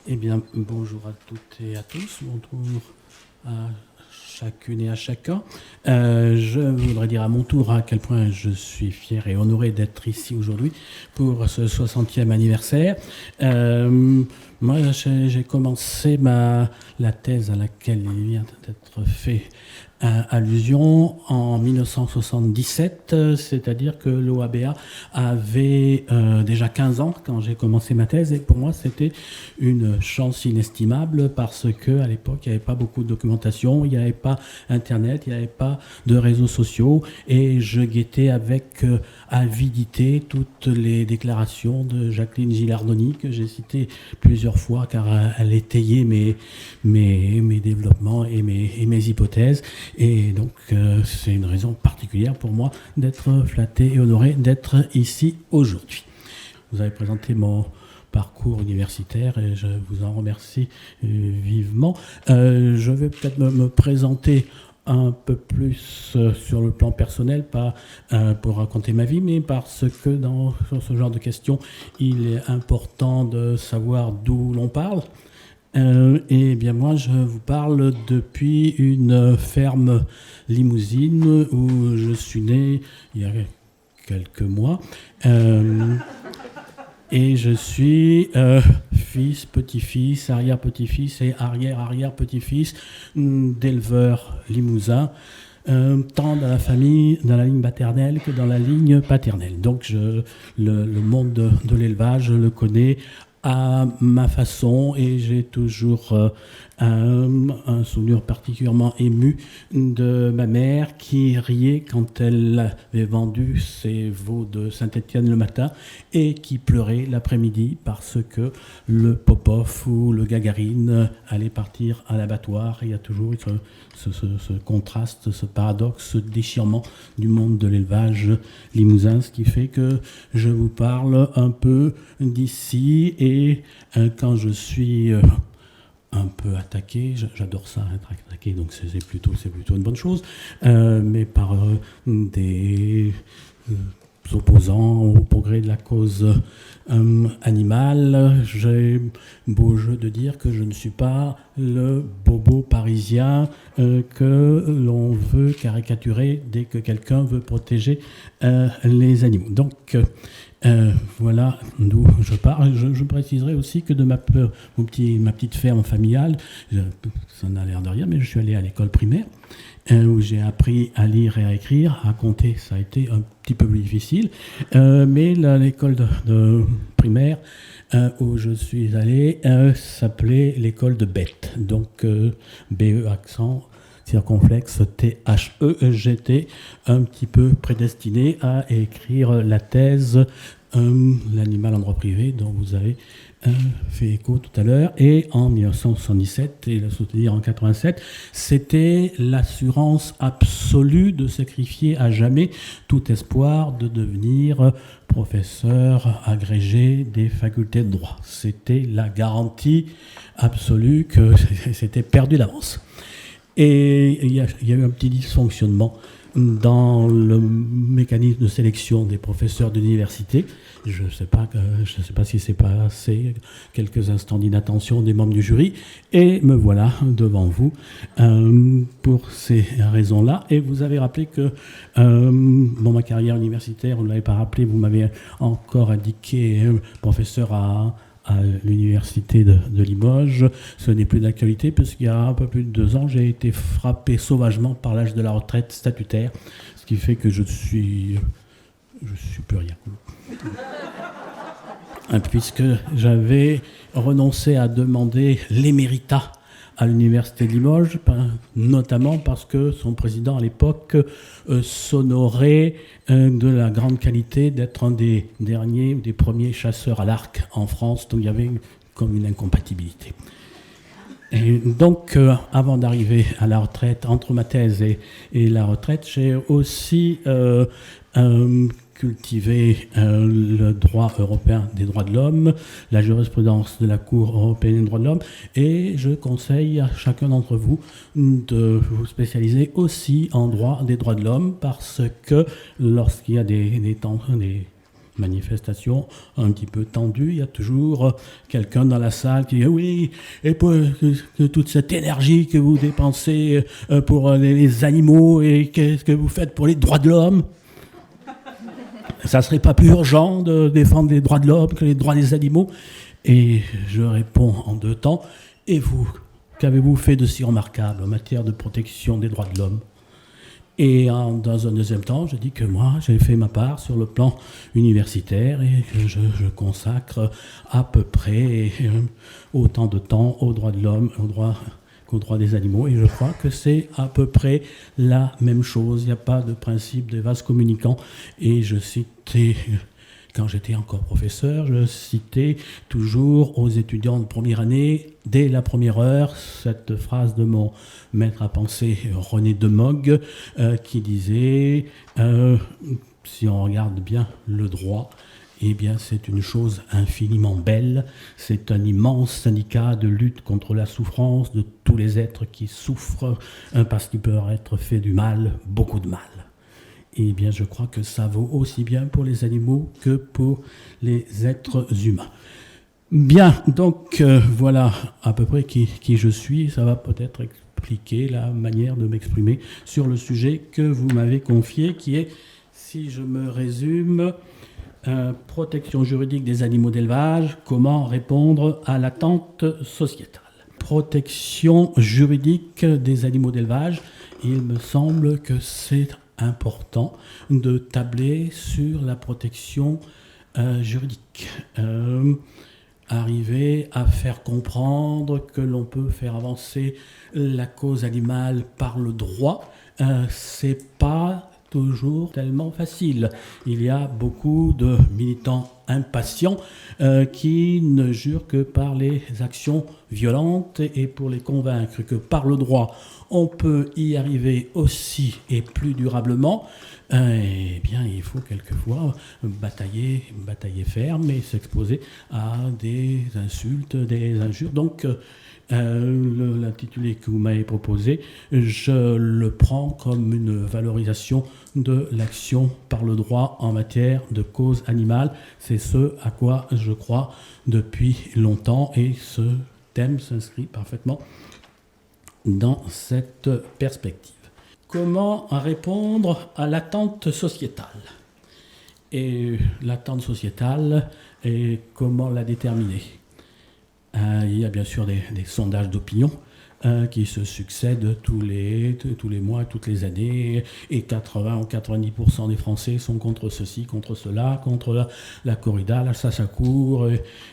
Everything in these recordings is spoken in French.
Eh bien, bonjour à toutes et à tous. Bonjour à chacune et à chacun. Je voudrais dire à mon tour à quel point je suis fier et honoré d'être ici aujourd'hui pour ce 60e anniversaire. Moi, j'ai commencé la thèse à laquelle il vient d'être fait allusion en 1977, c'est-à-dire que l'OABA avait déjà 15 ans quand j'ai commencé ma thèse, et pour moi c'était une chance inestimable parce qu'à l'époque il n'y avait pas beaucoup de documentation, il n'y avait pas Internet, il n'y avait pas de réseaux sociaux, et je guettais avec avidité toutes les déclarations de Jacqueline Gilardoni que j'ai citées plusieurs fois car elle étayait mes développements et mes hypothèses. Et donc, c'est une raison particulière pour moi d'être flatté et honoré d'être ici aujourd'hui. Vous avez présenté mon parcours universitaire et je vous en remercie vivement. Je vais peut-être me présenter un peu plus sur le plan personnel, pas pour raconter ma vie, mais parce que sur ce genre de questions, il est important de savoir d'où l'on parle. Eh bien moi, je vous parle depuis une ferme limousine où je suis né il y a quelques mois. Et je suis fils, petit-fils, arrière-petit-fils et arrière-arrière-petit-fils d'éleveurs limousins, tant dans la famille, dans la ligne maternelle que dans la ligne paternelle. Donc le monde de l'élevage, je le connais à ma façon, et j'ai toujours un souvenir particulièrement ému de ma mère qui riait quand elle avait vendu ses veaux de Saint-Étienne le matin et qui pleurait l'après-midi parce que le Popov ou le Gagarine allait partir à l'abattoir. Et il y a toujours ce contraste, ce paradoxe, ce déchirement du monde de l'élevage limousin, ce qui fait que je vous parle un peu d'ici. Et quand je suis un peu attaqué, j'adore ça, être attaqué, donc c'est plutôt une bonne chose, mais par des opposants au progrès de la cause animale, j'ai beau jeu de dire que je ne suis pas le bobo parisien que l'on veut caricaturer dès que quelqu'un veut protéger les animaux. Donc voilà d'où je pars. Je préciserai aussi que de ma petite ferme familiale, ça n'a l'air de rien, mais je suis allé à l'école primaire où j'ai appris à lire et à écrire. À compter, ça a été un petit peu plus difficile, mais l'école de primaire où je suis allé s'appelait l'école de Bête, donc BE accent circonflexe THEGT, un petit peu prédestiné à écrire la thèse L'animal en droit privé, dont vous avez fait écho tout à l'heure. Et en 1977, et la soutenir en 87, c'était l'assurance absolue de sacrifier à jamais tout espoir de devenir professeur agrégé des facultés de droit. C'était la garantie absolue que c'était perdu d'avance. Et il y a eu un petit dysfonctionnement dans le mécanisme de sélection des professeurs d'université. Je ne sais pas si c'est passé quelques instants d'inattention des membres du jury, et me voilà devant vous pour ces raisons-là. Et vous avez rappelé que ma carrière universitaire, vous ne l'avez pas rappelé, vous m'avez encore indiqué professeur à l'université de Limoges. Ce n'est plus d'actualité puisqu'il y a un peu plus de 2 ans, j'ai été frappé sauvagement par l'âge de la retraite statutaire, ce qui fait que je suis plus rien. Puisque j'avais renoncé à demander l'éméritat à l'université de Limoges, notamment parce que son président à l'époque s'honorait de la grande qualité d'être un des premiers chasseurs à l'arc en France, donc il y avait comme une incompatibilité. Et donc, avant d'arriver à la retraite, entre ma thèse et la retraite, j'ai aussi cultiver le droit européen des droits de l'homme, la jurisprudence de la Cour européenne des droits de l'homme, et je conseille à chacun d'entre vous de vous spécialiser aussi en droit des droits de l'homme, parce que lorsqu'il y a des manifestation un petit peu tendue, il y a toujours quelqu'un dans la salle qui dit oui, et pour que toute cette énergie que vous dépensez pour les animaux, et qu'est-ce que vous faites pour les droits de l'homme? Ça serait pas plus urgent de défendre les droits de l'homme que les droits des animaux? Et je réponds en deux temps. Et vous, qu'avez-vous fait de si remarquable en matière de protection des droits de l'homme? Et dans un deuxième temps, je dis que moi, j'ai fait ma part sur le plan universitaire et que je consacre à peu près autant de temps aux droits de l'homme, qu'aux droits des animaux. Et je crois que c'est à peu près la même chose. Il n'y a pas de principe des vases communicants. Et je citais, quand j'étais encore professeur, je citais toujours aux étudiants de première année, dès la première heure, cette phrase de mon maître à penser René Demogue, qui disait si on regarde bien le droit, eh bien c'est une chose infiniment belle, c'est un immense syndicat de lutte contre la souffrance de tous les êtres qui souffrent, parce qu'ils peuvent être fait du mal, beaucoup de mal. Eh bien, je crois que ça vaut aussi bien pour les animaux que pour les êtres humains. Bien, donc voilà à peu près qui je suis. Ça va peut-être expliquer la manière de m'exprimer sur le sujet que vous m'avez confié, qui est, si je me résume, protection juridique des animaux d'élevage, comment répondre à l'attente sociétale. Protection juridique des animaux d'élevage, il me semble que c'est important de tabler sur la protection juridique. Arriver à faire comprendre que l'on peut faire avancer la cause animale par le droit, c'est pas toujours tellement facile. Il y a beaucoup de militants impatients qui ne jurent que par les actions violentes, et pour les convaincre que par le droit on peut y arriver aussi et plus durablement, eh bien il faut quelquefois batailler ferme et s'exposer à des insultes, des injures. Donc l'intitulé que vous m'avez proposé, je le prends comme une valorisation de l'action par le droit en matière de cause animale. C'est ce à quoi je crois depuis longtemps, et ce thème s'inscrit parfaitement dans cette perspective. Comment répondre à l'attente sociétale? Et l'attente sociétale, et comment la déterminer? Il y a bien sûr des sondages d'opinion qui se succèdent tous les mois, toutes les années, et 80 ou 90% des Français sont contre ceci, contre cela, contre la corrida, la chasse-à-courre,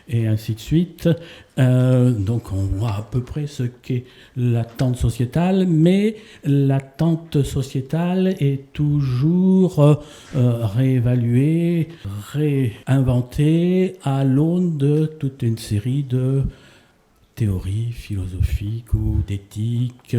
et ainsi de suite. Donc on voit à peu près ce qu'est l'attente sociétale, mais l'attente sociétale est toujours réévaluée, réinventée à l'aune de toute une série de théories philosophiques ou d'éthique,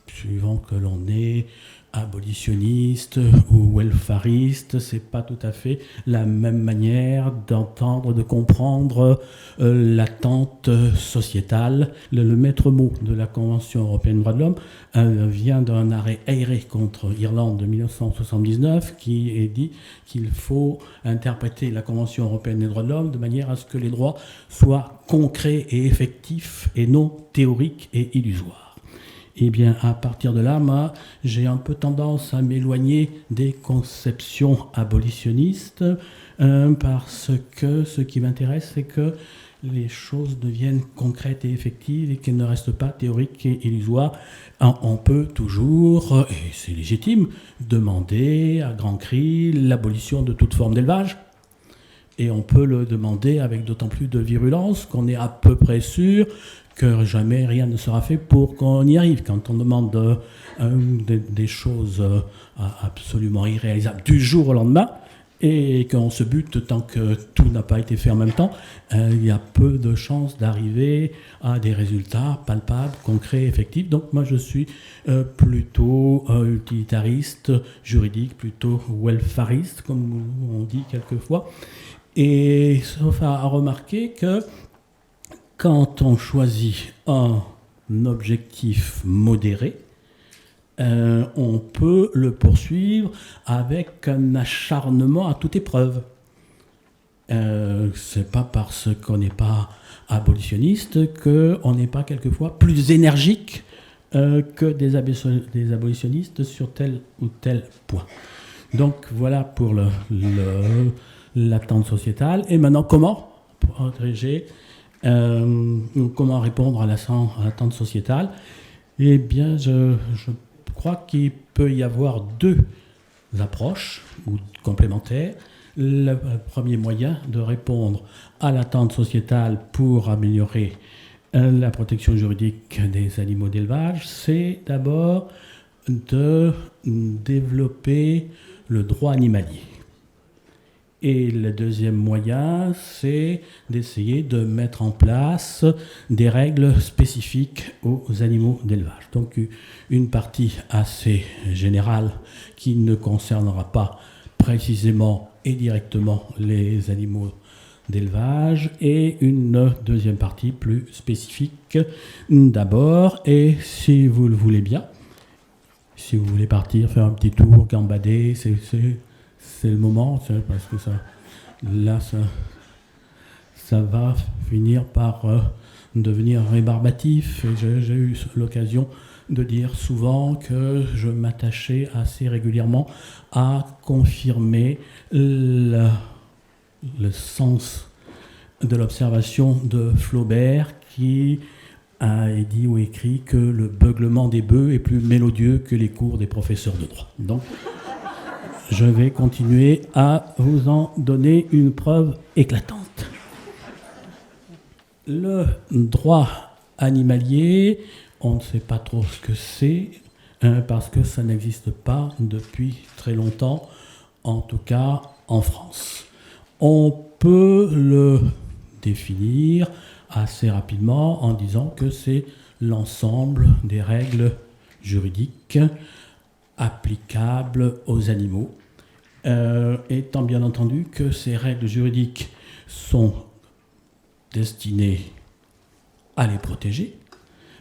suivant que l'on est abolitionniste ou welfariste. C'est pas tout à fait la même manière d'entendre, de comprendre l'attente sociétale. Le maître mot de la Convention européenne des droits de l'homme vient d'un arrêt Eyre contre Irlande de 1979, qui est dit qu'il faut interpréter la Convention européenne des droits de l'homme de manière à ce que les droits soient concrets et effectifs et non théoriques et illusoires. Eh bien, à partir de là, moi, j'ai un peu tendance à m'éloigner des conceptions abolitionnistes, parce que ce qui m'intéresse, c'est que les choses deviennent concrètes et effectives et qu'elles ne restent pas théoriques et illusoires. On peut toujours, et c'est légitime, demander à grands cris l'abolition de toute forme d'élevage. Et on peut le demander avec d'autant plus de virulence qu'on est à peu près sûr que jamais rien ne sera fait pour qu'on y arrive. Quand on demande des choses absolument irréalisables du jour au lendemain, et qu'on se bute tant que tout n'a pas été fait en même temps, il y a peu de chances d'arriver à des résultats palpables, concrets, effectifs. Donc moi je suis plutôt utilitariste, juridique, plutôt welfariste, comme on dit quelquefois. Et sauf à remarquer que quand on choisit un objectif modéré, on peut le poursuivre avec un acharnement à toute épreuve. C'est pas parce qu'on n'est pas abolitionniste qu'on n'est pas quelquefois plus énergique que des abolitionnistes sur tel ou tel point. Donc voilà pour l'attente sociétale. Et maintenant, comment protéger, comment répondre à l'attente sociétale? Eh bien, je crois qu'il peut y avoir deux approches ou complémentaires. Le premier moyen de répondre à l'attente sociétale pour améliorer la protection juridique des animaux d'élevage, c'est d'abord de développer le droit animalier. Et le deuxième moyen, c'est d'essayer de mettre en place des règles spécifiques aux animaux d'élevage. Donc une partie assez générale qui ne concernera pas précisément et directement les animaux d'élevage, et une deuxième partie plus spécifique d'abord. Et si vous le voulez bien, si vous voulez partir, faire un petit tour, gambader, c'est le moment, parce que ça va finir par devenir rébarbatif. J'ai eu l'occasion de dire souvent que je m'attachais assez régulièrement à confirmer le sens de l'observation de Flaubert, qui a dit ou écrit que le beuglement des bœufs est plus mélodieux que les cours des professeurs de droit. Donc, je vais continuer à vous en donner une preuve éclatante. Le droit animalier, on ne sait pas trop ce que c'est, parce que ça n'existe pas depuis très longtemps, en tout cas en France. On peut le définir assez rapidement en disant que c'est l'ensemble des règles juridiques applicables aux animaux, étant bien entendu que ces règles juridiques sont destinées à les protéger,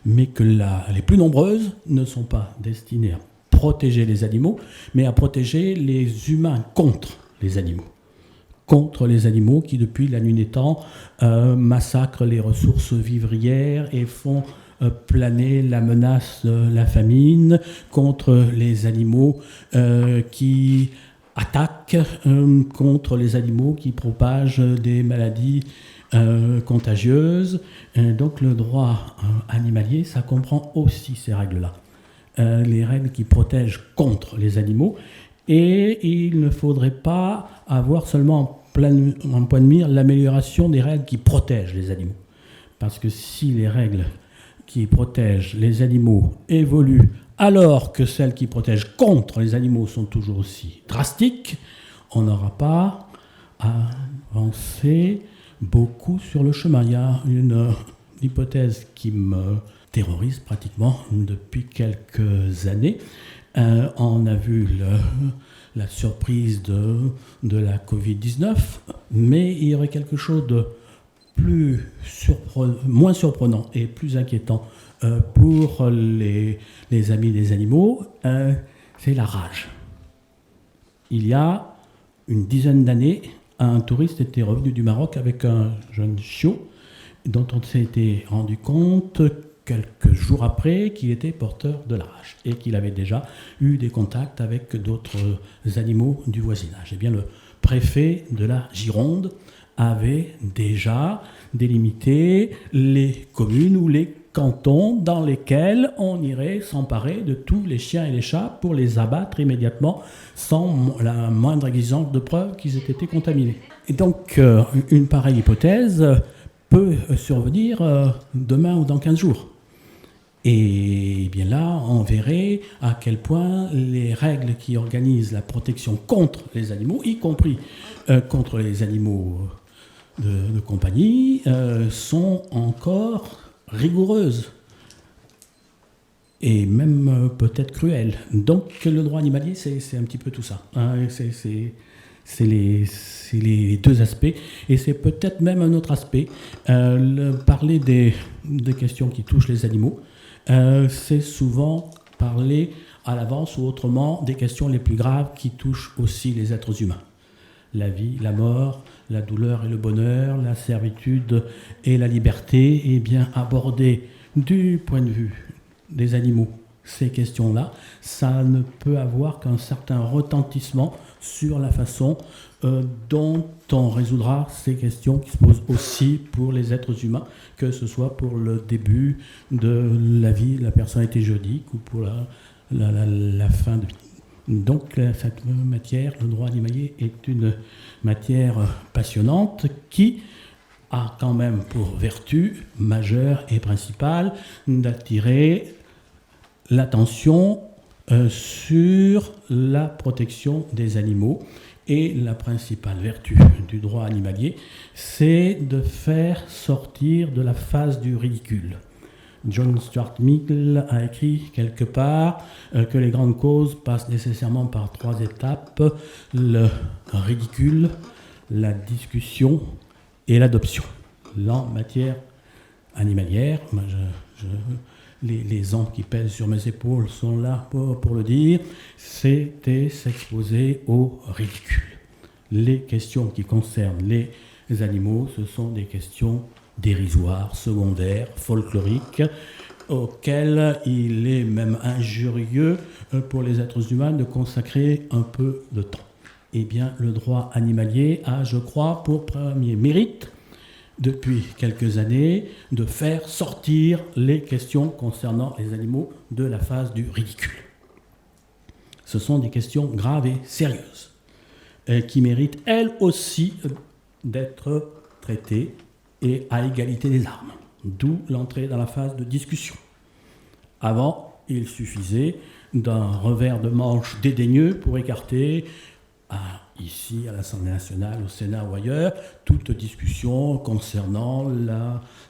mais que les plus nombreuses ne sont pas destinées à protéger les animaux, mais à protéger les humains contre les animaux. Contre les animaux qui, depuis la nuit des temps, massacrent les ressources vivrières et font planer la menace de la famine, contre les animaux qui attaquent, contre les animaux qui propagent des maladies contagieuses. Donc le droit animalier, ça comprend aussi ces règles-là. Les règles qui protègent contre les animaux. Et il ne faudrait pas avoir seulement en point de mire l'amélioration des règles qui protègent les animaux. Parce que si les règles qui protègent les animaux évoluent alors que celles qui protègent contre les animaux sont toujours aussi drastiques, on n'aura pas avancé beaucoup sur le chemin. Il y a une hypothèse qui me terrorise pratiquement depuis quelques années. On a vu la surprise de la Covid-19, mais il y aurait quelque chose de moins surprenant et plus inquiétant pour les amis des animaux, c'est la rage. Il y a une dizaine d'années, un touriste était revenu du Maroc avec un jeune chiot dont on s'était rendu compte quelques jours après qu'il était porteur de la rage et qu'il avait déjà eu des contacts avec d'autres animaux du voisinage. Eh bien, le préfet de la Gironde avait déjà délimité les communes ou les cantons dans lesquels on irait s'emparer de tous les chiens et les chats pour les abattre immédiatement sans la moindre exigence de preuve qu'ils aient été contaminés. Et donc, une pareille hypothèse peut survenir demain ou dans 15 jours. Et bien là, on verrait à quel point les règles qui organisent la protection contre les animaux, y compris contre les animaux de compagnie, sont encore rigoureuses et même peut-être cruelles. Donc le droit animalier, c'est un petit peu tout ça. Hein, c'est les deux aspects, et c'est peut-être même un autre aspect. Parler des questions qui touchent les animaux, c'est souvent parler à l'avance, ou autrement des questions les plus graves qui touchent aussi les êtres humains. La vie, la mort, la douleur et le bonheur, la servitude et la liberté, et bien aborder du point de vue des animaux ces questions-là, ça ne peut avoir qu'un certain retentissement sur la façon dont on résoudra ces questions qui se posent aussi pour les êtres humains, que ce soit pour le début de la vie, la personnalité juridique, ou pour la fin de vie. Donc cette matière, le droit animalier, est une matière passionnante qui a quand même pour vertu majeure et principale d'attirer l'attention sur la protection des animaux. Et la principale vertu du droit animalier, c'est de faire sortir de la phase du ridicule. John Stuart Mill a écrit quelque part que les grandes causes passent nécessairement par 3 étapes: le ridicule, la discussion et l'adoption. En matière animalière, les ans qui pèsent sur mes épaules sont là pour le dire, c'était s'exposer au ridicule. Les questions qui concernent les animaux, ce sont des questions dérisoires, secondaires, folkloriques, auxquelles il est même injurieux pour les êtres humains de consacrer un peu de temps. Eh bien, le droit animalier a, je crois, pour premier mérite, depuis quelques années, de faire sortir les questions concernant les animaux de la phase du ridicule. Ce sont des questions graves et sérieuses, qui méritent elles aussi d'être traitées et à égalité des armes, d'où l'entrée dans la phase de discussion. Avant, il suffisait d'un revers de manche dédaigneux pour écarter, ici à l'Assemblée nationale, au Sénat ou ailleurs, toute discussion concernant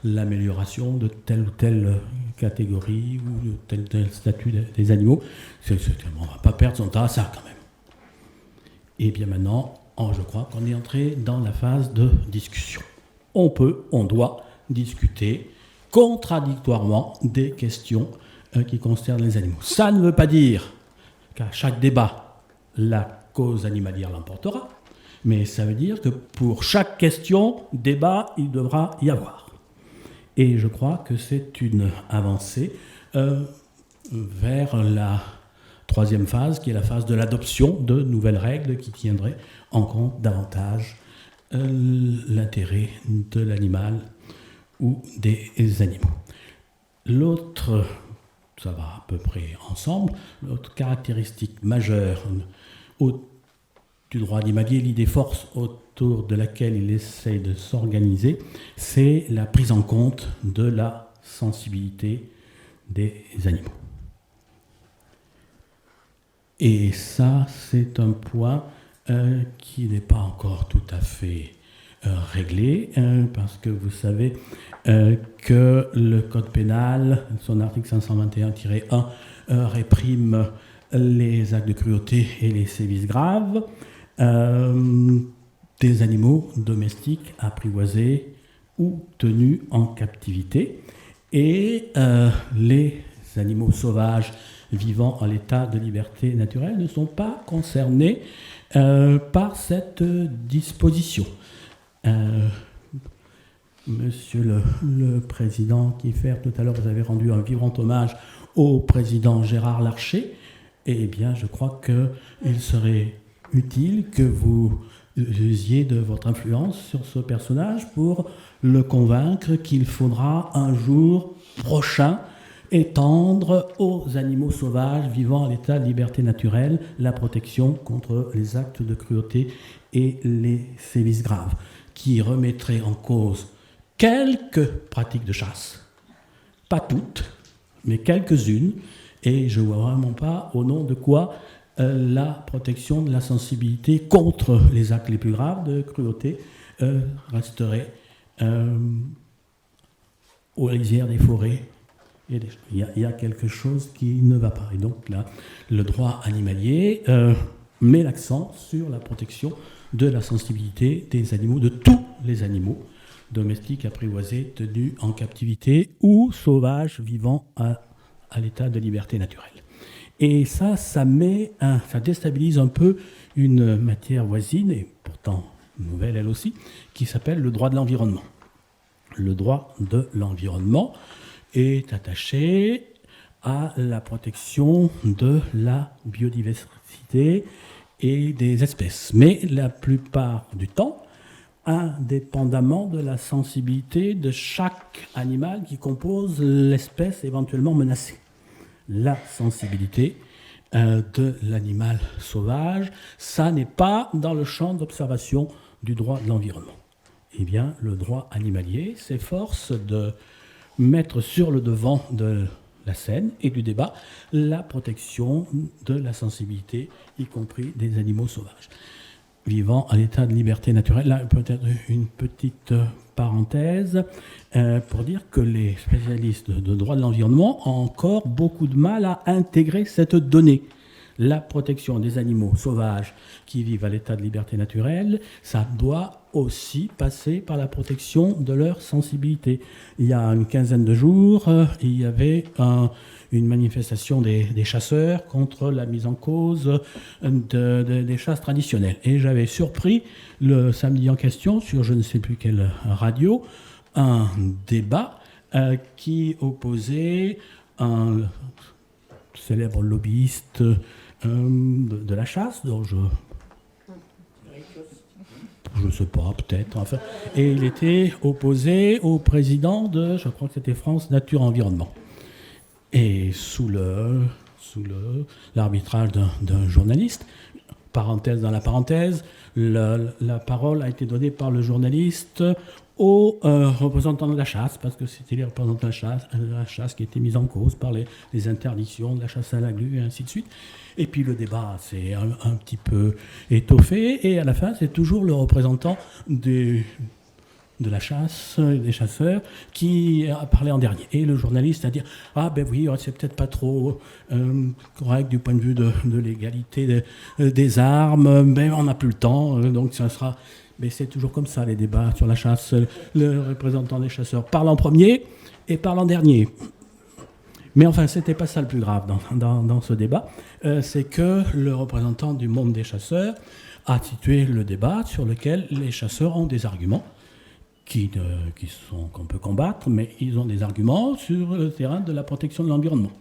l'amélioration de telle ou telle catégorie ou de tel ou tel statut des animaux. On ne va pas perdre son temps à ça quand même. Et bien maintenant, je crois qu'on est entré dans la phase de discussion. On doit discuter contradictoirement des questions qui concernent les animaux. Ça ne veut pas dire qu'à chaque débat, la cause animalière l'emportera, mais ça veut dire que pour chaque question, débat, il devra y avoir. Et je crois que c'est une avancée vers la 3e phase, qui est la phase de l'adoption de nouvelles règles qui tiendraient en compte davantage l'intérêt de l'animal ou des animaux. L'autre, ça va à peu près ensemble, l'autre caractéristique majeure du droit animalier, l'idée force autour de laquelle il essaie de s'organiser, c'est la prise en compte de la sensibilité des animaux. Et ça, c'est un point qui n'est pas encore tout à fait réglé, parce que vous savez que le Code pénal, son article 521-1, réprime les actes de cruauté et les sévices graves des animaux domestiques apprivoisés ou tenus en captivité, et les animaux sauvages vivant en l'état de liberté naturelle ne sont pas concernés par cette disposition. Monsieur le Président Kieffer, tout à l'heure vous avez rendu un vibrant hommage au président Gérard Larcher. Eh bien, je crois qu'il serait utile que vous usiez de votre influence sur ce personnage pour le convaincre qu'il faudra un jour prochain étendre aux animaux sauvages vivant à l'état de liberté naturelle la protection contre les actes de cruauté et les sévices graves, qui remettraient en cause quelques pratiques de chasse, pas toutes, mais quelques-unes, et je ne vois vraiment pas au nom de quoi la protection de la sensibilité contre les actes les plus graves de cruauté resterait aux lisières des forêts. Il y a quelque chose qui ne va pas. Et donc là, le droit animalier met l'accent sur la protection de la sensibilité des animaux, de tous les animaux domestiques, apprivoisés, tenus en captivité ou sauvages vivant à l'état de liberté naturelle. Et ça déstabilise un peu une matière voisine, et pourtant nouvelle elle aussi, qui s'appelle le droit de l'environnement. Le droit de l'environnement est attaché à la protection de la biodiversité et des espèces. Mais la plupart du temps, indépendamment de la sensibilité de chaque animal qui compose l'espèce éventuellement menacée. La sensibilité de l'animal sauvage, ça n'est pas dans le champ d'observation du droit de l'environnement. Eh bien, le droit animalier s'efforce de mettre sur le devant de la scène et du débat la protection de la sensibilité, y compris des animaux sauvages vivant à l'état de liberté naturelle. Là, peut-être une petite parenthèse pour dire que les spécialistes de droit de l'environnement ont encore beaucoup de mal à intégrer cette donnée. La protection des animaux sauvages qui vivent à l'état de liberté naturelle, ça doit aussi passer par la protection de leur sensibilité. Il y a une quinzaine de jours, il y avait une manifestation des chasseurs contre la mise en cause des chasses traditionnelles. Et j'avais surpris le samedi en question, sur je ne sais plus quelle radio, un débat qui opposait un célèbre lobbyiste de la chasse, dont je ne sais pas, peut-être, enfin, et il était opposé au président de, je crois que c'était France Nature Environnement. Et sous l'arbitrage d'un journaliste, parenthèse dans la parenthèse, la parole a été donnée par le journaliste aux représentants de la chasse, parce que c'était les représentants de la chasse qui étaient mis en cause par les interdictions de la chasse à la glu et ainsi de suite. Et puis le débat s'est un petit peu étoffé, et à la fin, c'est toujours le représentant de la chasse, des chasseurs, qui a parlé en dernier. Et le journaliste a dit « Ah ben oui, c'est peut-être pas trop correct du point de vue de l'égalité des armes, mais on n'a plus le temps, donc ça sera... » Mais c'est toujours comme ça, les débats sur la chasse. Le représentant des chasseurs parle en premier et parle en dernier. Mais enfin, c'était pas ça le plus grave dans ce débat. C'est que le représentant du monde des chasseurs a situé le débat sur lequel les chasseurs ont des arguments qu'on peut combattre, mais ils ont des arguments sur le terrain de la protection de l'environnement.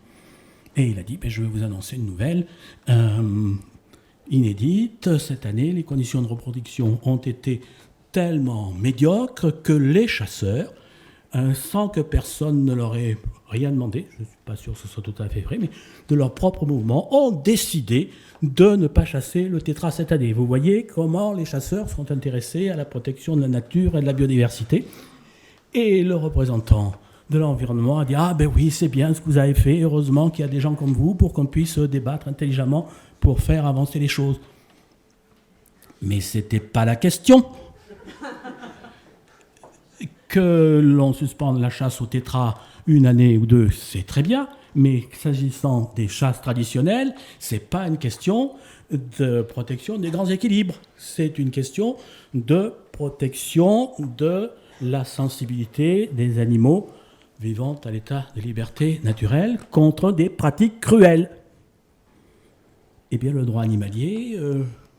Et il a dit, je vais vous annoncer une nouvelle inédite. Cette année, les conditions de reproduction ont été tellement médiocres que les chasseurs, sans que personne ne leur ait rien demandé, je ne suis pas sûr que ce soit tout à fait vrai, mais de leur propre mouvement, ont décidé de ne pas chasser le tétras cette année. Vous voyez comment les chasseurs sont intéressés à la protection de la nature et de la biodiversité. Et le représentant de l'environnement a dit « Ah ben oui, c'est bien ce que vous avez fait, heureusement qu'il y a des gens comme vous pour qu'on puisse débattre intelligemment pour faire avancer les choses. » Mais ce n'était pas la question. Que l'on suspende la chasse au tétras une année ou deux, c'est très bien, mais s'agissant des chasses traditionnelles, ce n'est pas une question de protection des grands équilibres, c'est une question de protection de la sensibilité des animaux vivant à l'état de liberté naturelle contre des pratiques cruelles. Eh bien, le droit animalier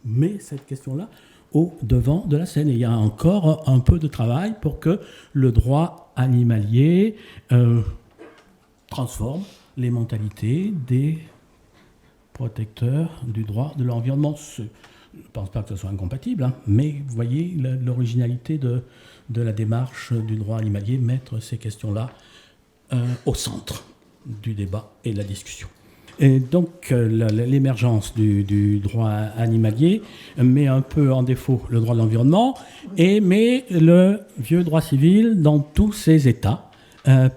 met cette question-là au devant de la scène. Et il y a encore un peu de travail pour que le droit animalier transforme les mentalités des protecteurs du droit de l'environnement. Je ne pense pas que ce soit incompatible, mais vous voyez l'originalité de la démarche du droit animalier, mettre ces questions-là au centre du débat et de la discussion. Et donc l'émergence du droit animalier met un peu en défaut le droit de l'environnement et met le vieux droit civil dans tous ses états,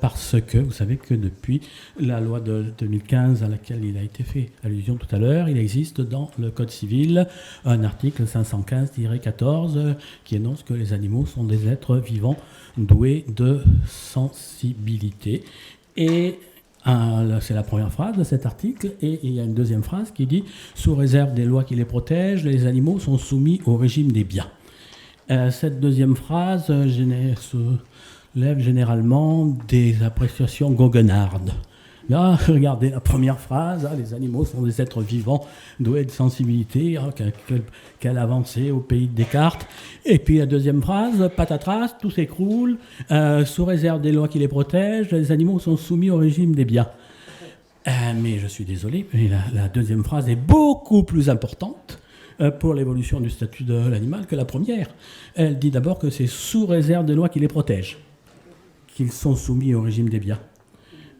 parce que vous savez que depuis la loi de 2015 à laquelle il a été fait allusion tout à l'heure, il existe dans le Code civil un article 515-14 qui énonce que les animaux sont des êtres vivants doués de sensibilité. Et c'est la première phrase de cet article, et il y a une deuxième phrase qui dit « Sous réserve des lois qui les protègent, les animaux sont soumis au régime des biens ». Cette deuxième phrase soulève généralement des appréciations goguenardes Là, regardez la première phrase, les animaux sont des êtres vivants doués de sensibilité, quelle avancée au pays de Descartes. Et puis la deuxième phrase, patatras, tout s'écroule, sous réserve des lois qui les protègent, les animaux sont soumis au régime des biens. Mais je suis désolé, mais la deuxième phrase est beaucoup plus importante pour l'évolution du statut de l'animal que la première. Elle dit d'abord que c'est sous réserve des lois qui les protègent qu'ils sont soumis au régime des biens.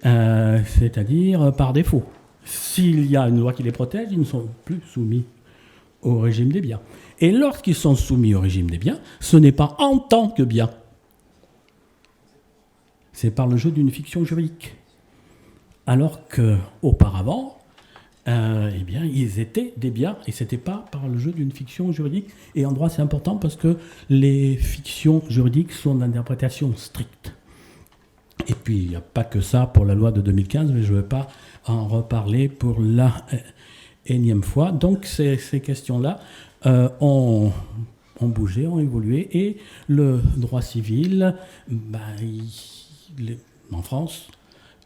C'est-à-dire par défaut. S'il y a une loi qui les protège, ils ne sont plus soumis au régime des biens. Et lorsqu'ils sont soumis au régime des biens, ce n'est pas en tant que biens. C'est par le jeu d'une fiction juridique. Alors qu'auparavant, eh bien, ils étaient des biens et ce n'était pas par le jeu d'une fiction juridique. Et en droit, c'est important parce que les fictions juridiques sont d'interprétation stricte. Et puis, il n'y a pas que ça pour la loi de 2015, mais je ne vais pas en reparler pour la énième fois. Donc, ces questions-là ont bougé, ont évolué, et le droit civil, en France,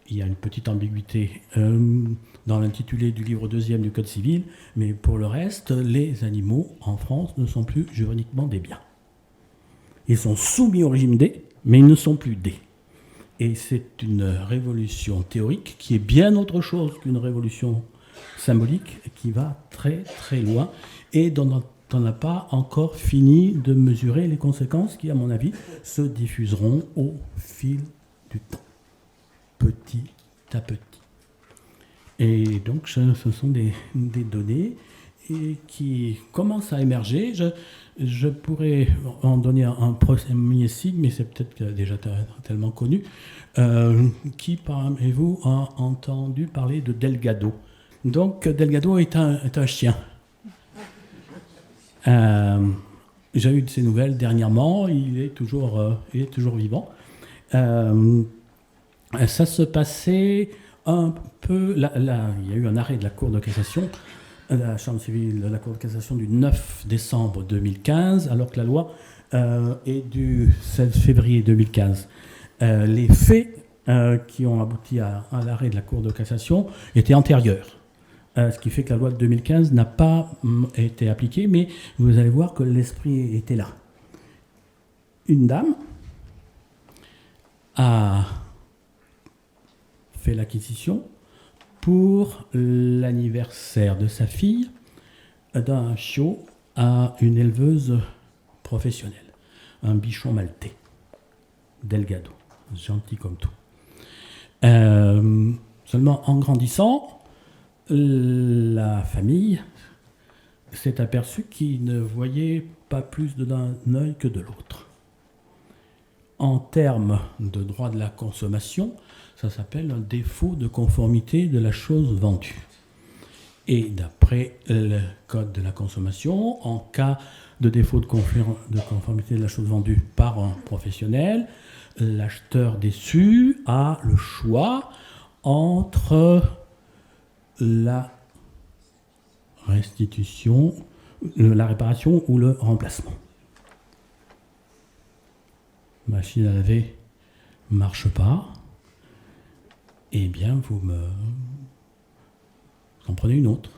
il y a une petite ambiguïté dans l'intitulé du livre 2e du Code civil, mais pour le reste, les animaux en France ne sont plus juridiquement des biens. Ils sont soumis au régime des, mais ils ne sont plus des. Et c'est une révolution théorique qui est bien autre chose qu'une révolution symbolique, qui va très très loin et dont on n'a pas encore fini de mesurer les conséquences qui, à mon avis, se diffuseront au fil du temps, petit à petit. Et donc ce sont des données qui commencent à émerger. Je pourrais en donner un premier signe, mais c'est peut-être déjà tellement connu. Qui parmi vous a entendu parler de Delgado? Donc Delgado est un chien. J'ai eu de ses nouvelles dernièrement. Il est toujours vivant. Ça se passait un peu... Là, il y a eu un arrêt de la Cour de cassation, la Chambre civile de la Cour de cassation du 9 décembre 2015, alors que la loi est du 16 février 2015. Les faits qui ont abouti à l'arrêt de la Cour de cassation étaient antérieurs. Ce qui fait que la loi de 2015 n'a pas été appliquée, mais vous allez voir que l'esprit était là. Une dame a fait l'acquisition pour l'anniversaire de sa fille d'un chiot à une éleveuse professionnelle, un bichon maltais, Delgado, gentil comme tout. Seulement en grandissant, la famille s'est aperçue qu'il ne voyait pas plus d'un œil que de l'autre. En termes de droit de la consommation, ça s'appelle un défaut de conformité de la chose vendue. Et d'après le Code de la consommation, en cas de défaut de conformité de la chose vendue par un professionnel, l'acheteur déçu a le choix entre la restitution, la réparation ou le remplacement. Machine à laver ne marche pas, eh bien vous en prenez une autre.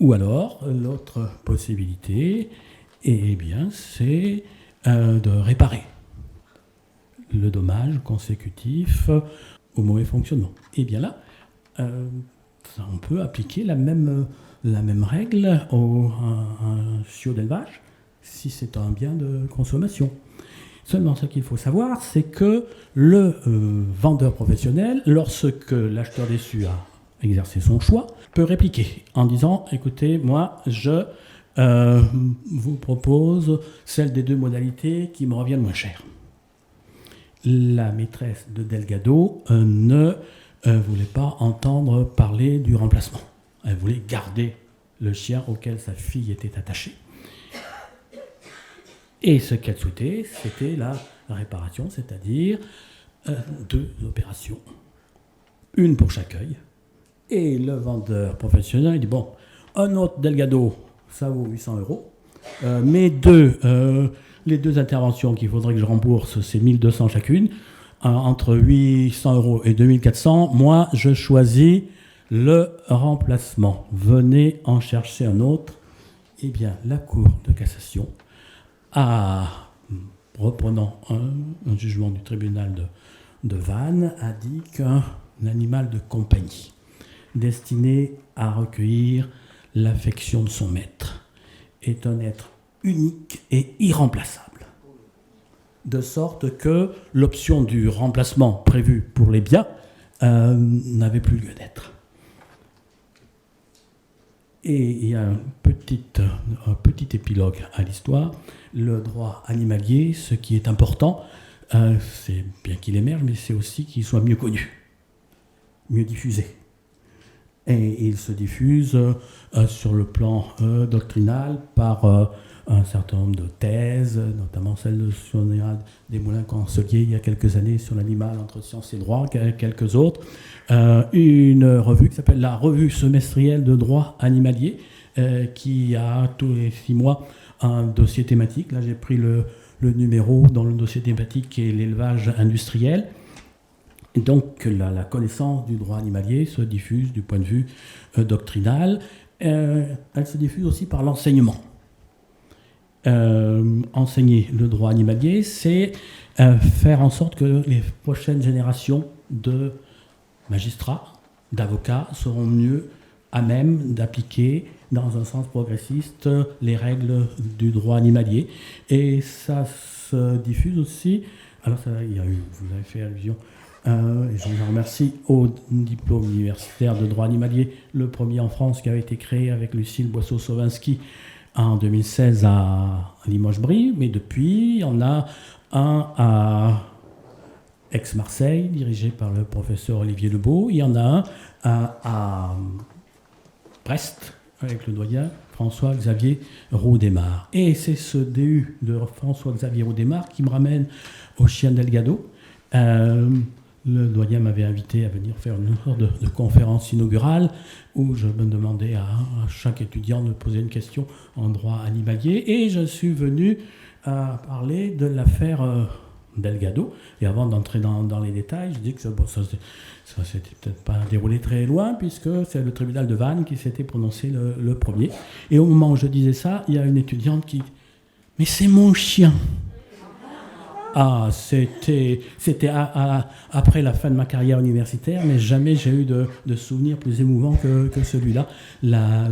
Ou alors, l'autre possibilité, eh bien, c'est de réparer le dommage consécutif au mauvais fonctionnement. Et bien là, on peut appliquer la même règle à un chiot d'élevage si c'est un bien de consommation. Seulement, ce qu'il faut savoir, c'est que le vendeur professionnel, lorsque l'acheteur déçu a exercé son choix, peut répliquer en disant « Écoutez, moi, je vous propose celle des deux modalités qui me reviennent moins cher. » La maîtresse de Delgado ne voulait pas entendre parler du remplacement. Elle voulait garder le chien auquel sa fille était attachée. Et ce qu'elle souhaitait, c'était la réparation, c'est-à-dire 2 opérations. Une pour chaque œil. Et le vendeur professionnel dit, bon, un autre Delgado, ça vaut 800 €. Mais les deux interventions qu'il faudrait que je rembourse, c'est 1200 chacune. entre 800 € et 2400, moi, je choisis le remplacement. Venez en chercher un autre. Eh bien, la Cour de cassation reprenant un jugement du tribunal de Vannes, a dit qu'un animal de compagnie destiné à recueillir l'affection de son maître est un être unique et irremplaçable. De sorte que l'option du remplacement prévue pour les biens n'avait plus lieu d'être. Et il y a un petit épilogue à l'histoire. Le droit animalier, ce qui est important, c'est bien qu'il émerge, mais c'est aussi qu'il soit mieux connu, mieux diffusé. Et il se diffuse sur le plan doctrinal par un certain nombre de thèses, notamment celle de Sonia Desmoulins-Cancelier il y a quelques années sur l'animal entre science et droit, quelques autres. Une revue qui s'appelle la Revue semestrielle de droit animalier, qui a tous les 6 mois un dossier thématique. Là, j'ai pris le numéro dans le dossier thématique qui est l'élevage industriel. Et donc, la connaissance du droit animalier se diffuse du point de vue doctrinal. Elle se diffuse aussi par l'enseignement. Enseigner le droit animalier, c'est faire en sorte que les prochaines générations de magistrats, d'avocats seront mieux à même d'appliquer dans un sens progressiste les règles du droit animalier. Et ça se diffuse aussi. Alors, vous avez fait allusion, et je vous en remercie, au diplôme universitaire de droit animalier, le premier en France qui avait été créé avec Lucille Boisseau-Sovinski en 2016 à Limoges-Brie, mais depuis, il y en a un à Aix-Marseille, dirigé par le professeur Olivier Lebeau. Il y en a un à Brest, avec le doyen François-Xavier Roudémar. Et c'est ce DU de François-Xavier Roudémar qui me ramène au chien Delgado. Le doyen m'avait invité à venir faire une sorte de conférence inaugurale où je me demandais à chaque étudiant de poser une question en droit animalier. Et je suis venu à parler de l'affaire Delgado. Et avant d'entrer dans les détails, je dis que ça s'était peut-être pas déroulé très loin, puisque c'est le tribunal de Vannes qui s'était prononcé le premier. Et au moment où je disais ça, il y a une étudiante qui dit « Mais c'est mon chien !» Ah, c'était après la fin de ma carrière universitaire, mais jamais j'ai eu de souvenir plus émouvant que celui-là. La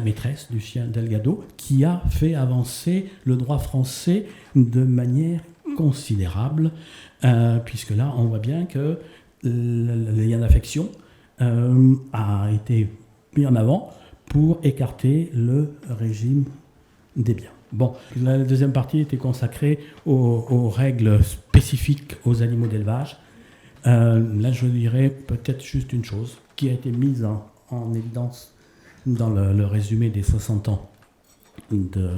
maîtresse du chien Delgado, qui a fait avancer le droit français de manière considérable, puisque là, on voit bien que le lien d'affection a été mis en avant pour écarter le régime des biens. Bon, la deuxième partie était consacrée aux règles spécifiques aux animaux d'élevage. Là, je dirais peut-être juste une chose qui a été mise en évidence dans le résumé des 60 ans de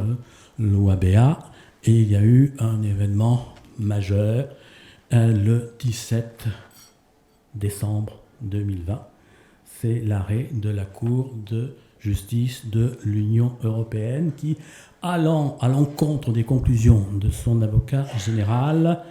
l'OABA. Et il y a eu un événement majeur le 17 décembre 2020. C'est l'arrêt de la Cour de justice de l'Union européenne qui, allant à l'encontre des conclusions de son avocat général,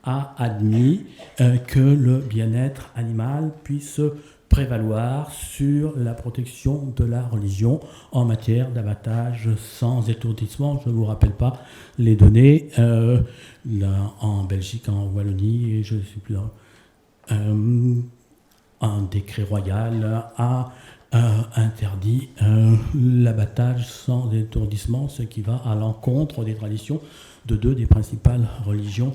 a admis que le bien-être animal puisse prévaloir sur la protection de la religion en matière d'abattage sans étourdissement. Je ne vous rappelle pas les données. En Belgique, en Wallonie, et je ne sais plus, un décret royal a interdit l'abattage sans étourdissement, ce qui va à l'encontre des traditions de 2 des principales religions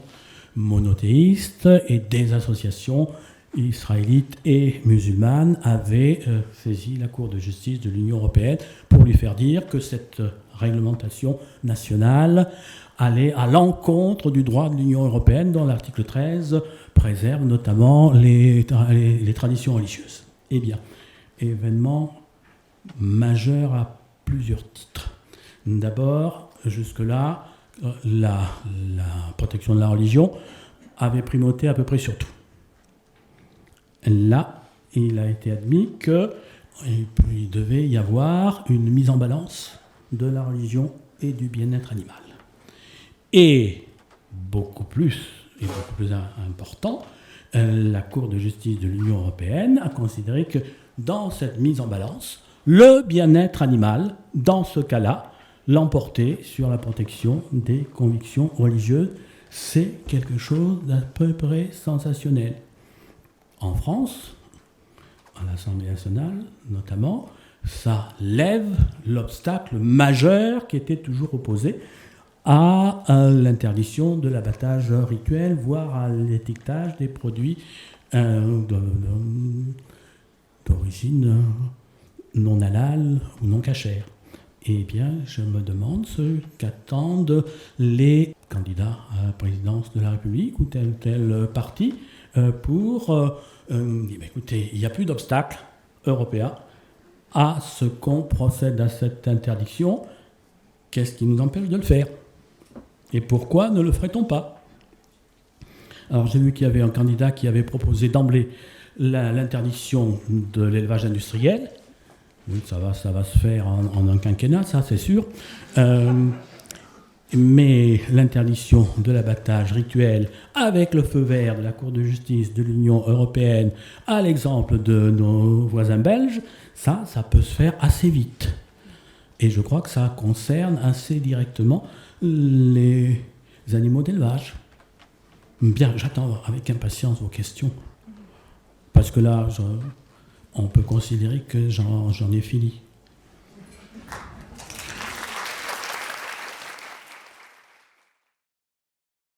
monothéistes, et des associations israélites et musulmanes avaient saisi la Cour de justice de l'Union européenne pour lui faire dire que cette réglementation nationale allait à l'encontre du droit de l'Union européenne, dont l'article 13 préserve notamment les traditions religieuses. Eh bien, événement majeur à plusieurs titres. D'abord, jusque-là, la protection de la religion avait primauté à peu près sur tout. Là, il a été admis qu'il devait y avoir une mise en balance de la religion et du bien-être animal. Et beaucoup plus et beaucoup plus important, la Cour de justice de l'Union européenne a considéré que dans cette mise en balance, le bien-être animal, dans ce cas-là, l'emporter sur la protection des convictions religieuses, c'est quelque chose d'à peu près sensationnel. En France, à l'Assemblée nationale notamment, ça lève l'obstacle majeur qui était toujours opposé à l'interdiction de l'abattage rituel, voire à l'étiquetage des produits d'origine non halal ou non cachère. Eh bien, je me demande ce qu'attendent les candidats à la présidence de la République ou tel parti pour... écoutez, il n'y a plus d'obstacle européen à ce qu'on procède à cette interdiction. Qu'est-ce qui nous empêche de le faire ? Et pourquoi ne le ferait-on pas ? Alors j'ai vu qu'il y avait un candidat qui avait proposé d'emblée l'interdiction de l'élevage industriel. Oui, ça va se faire en un quinquennat, ça c'est sûr. Mais l'interdiction de l'abattage rituel avec le feu vert de la Cour de justice de l'Union européenne, à l'exemple de nos voisins belges, ça peut se faire assez vite. Et je crois que ça concerne assez directement les animaux d'élevage. Bien, j'attends avec impatience vos questions. Parce que là, on peut considérer que j'en ai fini.